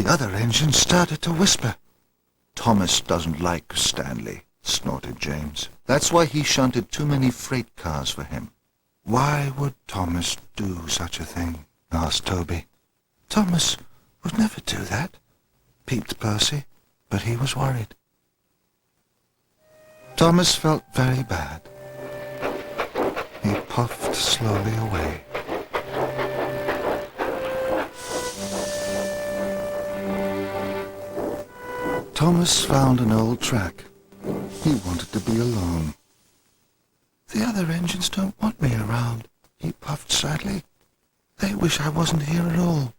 The other engine started to whisper. "Thomas doesn't like Stanley," snorted James. "That's why he shunted too many freight cars for him." "Why would Thomas do such a thing?" asked Toby. "Thomas would never do that," peeped Percy, but he was worried. Thomas felt very bad. He puffed slowly away. Thomas found an old track. He wanted to be alone. "The other engines don't want me around," he puffed sadly. "They wish I wasn't here at all."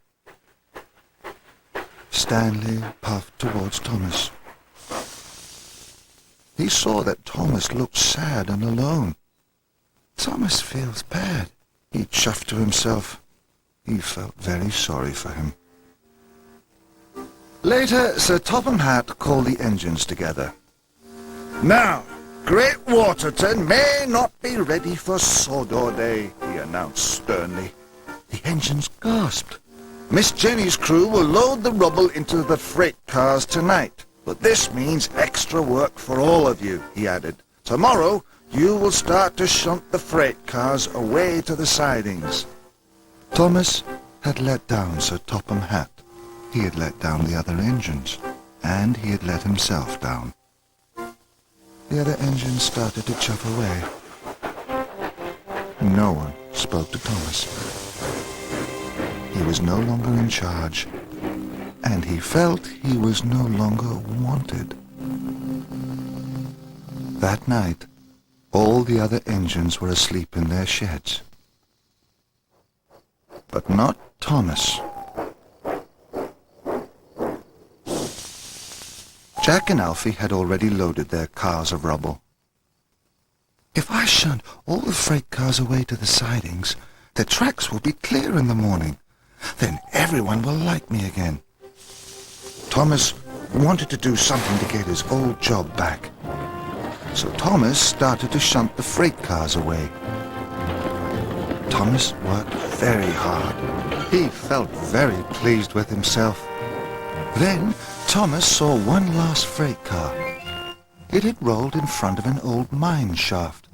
Stanley puffed towards Thomas. He saw that Thomas looked sad and alone. "Thomas feels bad," he chuffed to himself. He felt very sorry for him. Later, Sir Topham Hatt called the engines together. "Now, Great Waterton may not be ready for Sodor Day," he announced sternly. The engines gasped. "Miss Jenny's crew will load the rubble into the freight cars tonight, but this means extra work for all of you," he added. "Tomorrow, you will start to shunt the freight cars away to the sidings." Thomas had let down Sir Topham Hatt. He had let down the other engines, and he had let himself down. The other engines started to chuff away. No one spoke to Thomas. He was no longer in charge, and he felt he was no longer wanted. That night, all the other engines were asleep in their sheds. But not Thomas. Jack and Alfie had already loaded their cars of rubble. "If I shunt all the freight cars away to the sidings, the tracks will be clear in the morning. Then everyone will like me again." Thomas wanted to do something to get his old job back. So Thomas started to shunt the freight cars away. Thomas worked very hard. He felt very pleased with himself. Then Thomas saw one last freight car. It had rolled in front of an old mine shaft.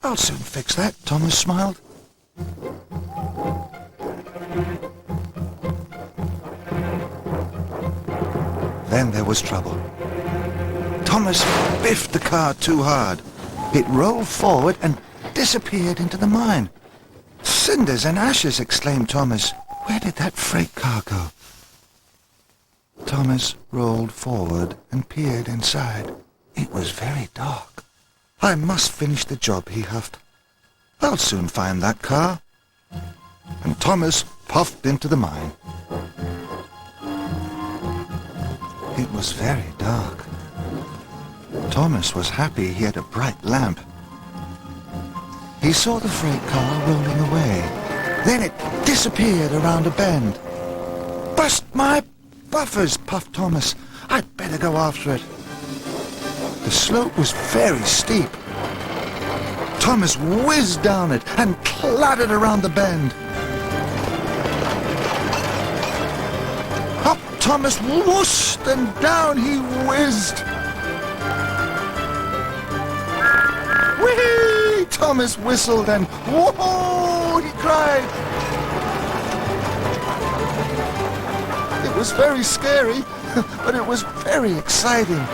"I'll soon fix that," Thomas smiled. Then there was trouble. Thomas biffed the car too hard. It rolled forward and disappeared into the mine. "Cinders and ashes!" exclaimed Thomas. "Where did that freight car go?" Thomas rolled forward and peered inside. It was very dark. "I must finish the job," he huffed. "I'll soon find that car." And Thomas puffed into the mine. It was very dark. Thomas was happy he had a bright lamp. He saw the freight car rolling away. Then it disappeared around a bend. "Bust my buffers," puffed Thomas. "I'd better go after it." The slope was very steep. Thomas whizzed down it and clattered around the bend. Up Thomas whooshed and down he whizzed. "Whee!" Thomas whistled and "Whoa!" he cried. It was very scary, but it was very exciting.